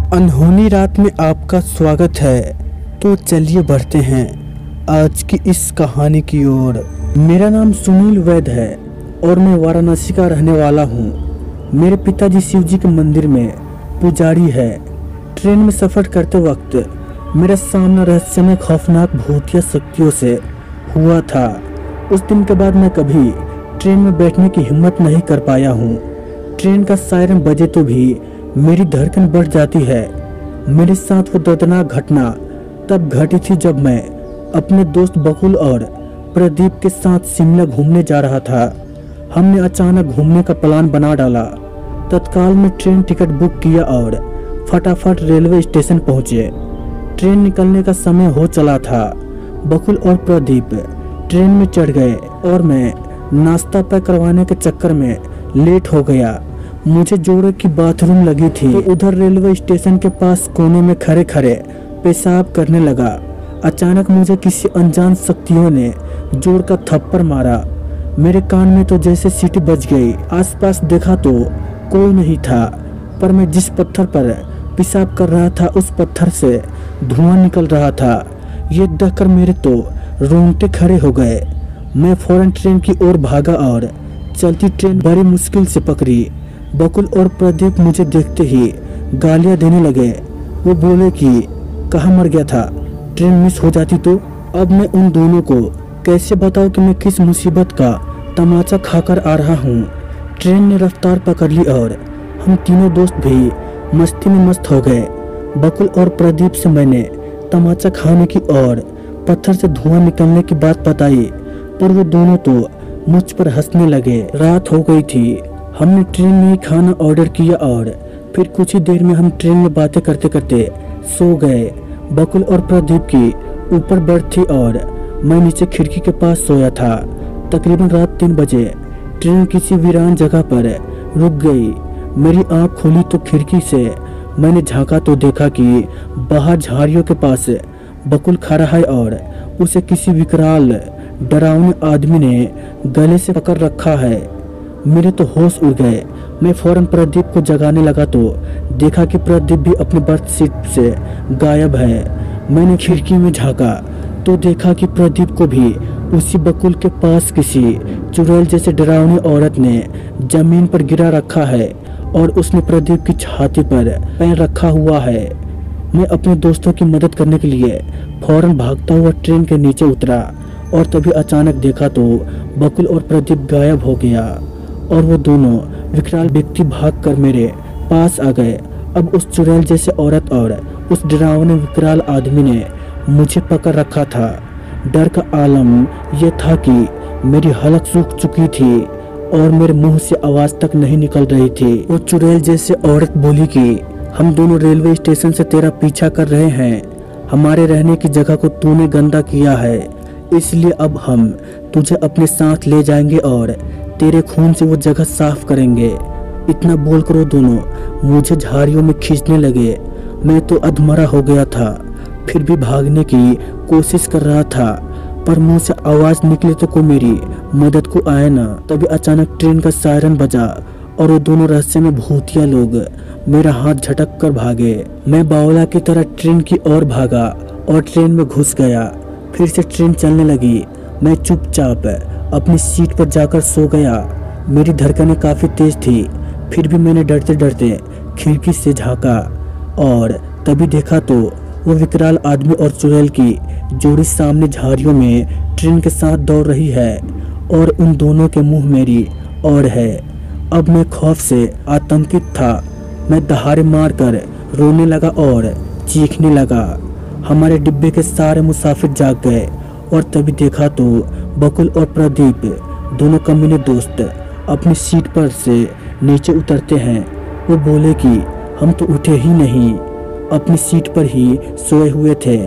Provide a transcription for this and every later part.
अनहोनी रात में आपका स्वागत है। तो चलिए बढ़ते हैं आज की इस कहानी की ओर। मेरा नाम सुनील वैद है और मैं वाराणसी का रहने वाला हूँ। मेरे पिताजी शिव जी के मंदिर में पुजारी है। ट्रेन में सफ़र करते वक्त मेरा सामना रहस्यमय खौफनाक भूतिया शक्तियों से हुआ था। उस दिन के बाद मैं कभी ट्रेन में बैठने की हिम्मत नहीं कर पाया हूँ। ट्रेन का सायरन बजे तो भी मेरी धड़कन बढ़ जाती है। मेरे साथ वो दर्दनाक घटना तब घटी थी जब मैं अपने दोस्त बकुल और प्रदीप के साथ शिमला घूमने जा रहा था। हमने अचानक घूमने का प्लान बना डाला। तत्काल में ट्रेन टिकट बुक किया और फटाफट रेलवे स्टेशन पहुंचे। ट्रेन निकलने का समय हो चला था। बकुल और प्रदीप ट्रेन में चढ़ गए और मैं नाश्ता पैक करवाने के चक्कर में लेट हो गया। मुझे जोड़े की बाथरूम लगी थी तो उधर रेलवे स्टेशन के पास कोने में खड़े खड़े पेशाब करने लगा। अचानक मुझे किसी अनजान शक्तियों ने जोर का थप्पड़ मारा। मेरे कान में तो जैसे सीटी बज गई। आसपास देखा तो कोई नहीं था, पर मैं जिस पत्थर पर पेशाब कर रहा था उस पत्थर से धुआं निकल रहा था। ये देखकर मेरे तो रोंगटे खड़े हो गए। मैं फौरन ट्रेन की ओर भागा और चलती ट्रेन बड़ी मुश्किल से पकड़ी। बकुल और प्रदीप मुझे देखते ही गालियां देने लगे। वो बोले कि कहाँ मर गया था, ट्रेन मिस हो जाती तो। अब मैं उन दोनों को कैसे बताऊं कि मैं किस मुसीबत का तमाचा खाकर आ रहा हूँ। ट्रेन ने रफ्तार पकड़ ली और हम तीनों दोस्त भी मस्ती में मस्त हो गए। बकुल और प्रदीप से मैंने तमाचा खाने की और पत्थर से धुआं निकलने की बात बताई, पर वो दोनों तो मुझ पर हंसने लगे। रात हो गई थी। हमने ट्रेन में ही खाना ऑर्डर किया और फिर कुछ ही देर में हम ट्रेन में बातें करते करते सो गए। बकुल और प्रदीप की ऊपर बर्थ थी और मैं नीचे खिड़की के पास सोया था। तकरीबन रात 3 बजे ट्रेन किसी वीरान जगह पर रुक गई। मेरी आंख खुली तो खिड़की से मैंने झांका तो देखा कि बाहर झाड़ियों के पास बकुल खड़ा है और उसे किसी विकराल डरावने आदमी ने गले से पकड़ रखा है। मेरे तो होश उड़ गए। मैं फौरन प्रदीप को जगाने लगा तो देखा कि प्रदीप भी अपनी बर्थ सीट से गायब है। मैंने खिड़की में झांका तो देखा कि प्रदीप को भी उसी बकुल के पास किसी चुड़ैल जैसे डरावनी औरत ने जमीन पर गिरा रखा है और उसने प्रदीप की छाती पर पैर रखा हुआ है। मैं अपने दोस्तों की मदद करने के लिए फौरन भागता हुआ ट्रेन के नीचे उतरा और तभी अचानक देखा तो बकुल और प्रदीप गायब हो गया और वो दोनों विकराल व्यक्ति भागकर मेरे पास आ गए। अब उस चुड़ैल जैसे औरत और उस डरावने विकराल आदमी ने मुझे पकड़ रखा था। डर का आलम यह था कि मेरी हलक सूख चुकी थी और मेरे मुंह से आवाज तक नहीं निकल रही थी। वो चुड़ैल जैसे औरत बोली कि हम दोनों रेलवे स्टेशन से तेरा पीछा कर रहे हैं। हमारे रहने की जगह को तूने गंदा किया है, इसलिए अब हम तुझे अपने साथ ले जाएंगे और तेरे खून से वो जगह साफ करेंगे। इतना बोलकर वो दोनों मुझे झाड़ियों में खींचने लगे। मैं तो अधमरा हो गया था, फिर भी भागने की कोशिश कर रहा था, पर मुंह से आवाज निकले तो कोई मेरी मदद को आए ना। तभी अचानक ट्रेन का सायरन बजा और वो दोनों रास्ते में भूतिया लोग मेरा हाथ झटक कर भागे। मैं बावला की तरह ट्रेन की ओर भागा और ट्रेन में घुस गया। फिर से ट्रेन चलने लगी। मैं चुपचाप अपनी सीट पर जाकर सो गया। मेरी धड़कनें काफ़ी तेज थी, फिर भी मैंने डरते डरते खिड़की से झांका और तभी देखा तो वो विकराल आदमी और चुड़ैल की जोड़ी सामने झाड़ियों में ट्रेन के साथ दौड़ रही है और उन दोनों के मुंह मेरी ओर है। अब मैं खौफ से आतंकित था। मैं दहाड़े मारकर रोने लगा और चीखने लगा। हमारे डिब्बे के सारे मुसाफिर जाग गए और तभी देखा तो बकुल और प्रदीप दोनों कमीने दोस्त अपनी सीट पर से नीचे उतरते हैं। वो बोले कि हम तो उठे ही नहीं, अपनी सीट पर ही सोए हुए थे,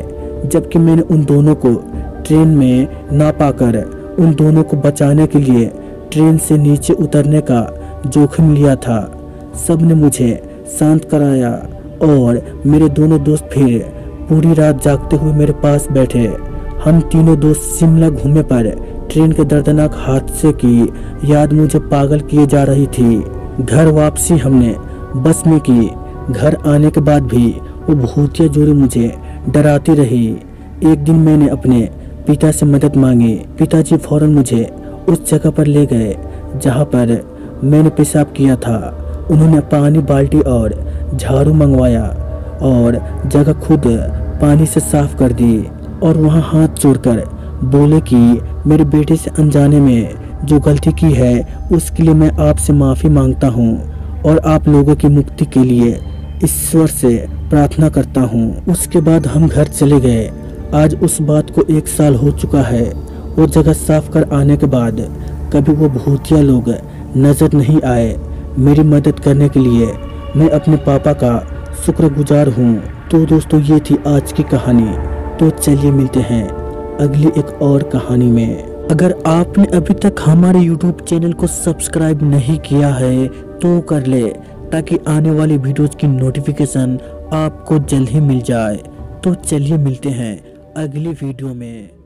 जबकि मैंने उन दोनों को ट्रेन में ना पाकर उन दोनों को बचाने के लिए ट्रेन से नीचे उतरने का जोखिम लिया था। सब ने मुझे शांत कराया और मेरे दोनों दोस्त फिर पूरी रात जागते हुए मेरे पास बैठे। हम तीनों दोस्त शिमला घूमे पर ट्रेन के दर्दनाक हादसे की याद मुझे पागल किए जा रही थी। घर वापसी हमने बस में की। घर आने के बाद भी वो भूतिया जोड़ी मुझे डराती रही। एक दिन मैंने अपने पिता से मदद मांगी। पिताजी फौरन मुझे उस जगह पर ले गए जहाँ पर मैंने पेशाब किया था। उन्होंने पानी, बाल्टी और झाड़ू मंगवाया और जगह खुद पानी से साफ कर दी और वहाँ हाथ जोड़कर बोले कि मेरे बेटे से अनजाने में जो गलती की है उसके लिए मैं आपसे माफ़ी मांगता हूँ और आप लोगों की मुक्ति के लिए ईश्वर से प्रार्थना करता हूँ। उसके बाद हम घर चले गए। आज उस बात को 1 साल हो चुका है। वो जगह साफ कर आने के बाद कभी वो भूतिया लोग नज़र नहीं आए। मेरी मदद करने के लिए मैं अपने पापा का शुक्रगुजार हूँ। तो दोस्तों, ये थी आज की कहानी। तो चलिए मिलते हैं अगली एक और कहानी में। अगर आपने अभी तक हमारे YouTube चैनल को सब्सक्राइब नहीं किया है तो कर ले, ताकि आने वाली वीडियोज़ की नोटिफिकेशन आपको जल्द ही मिल जाए। तो चलिए मिलते हैं अगली वीडियो में।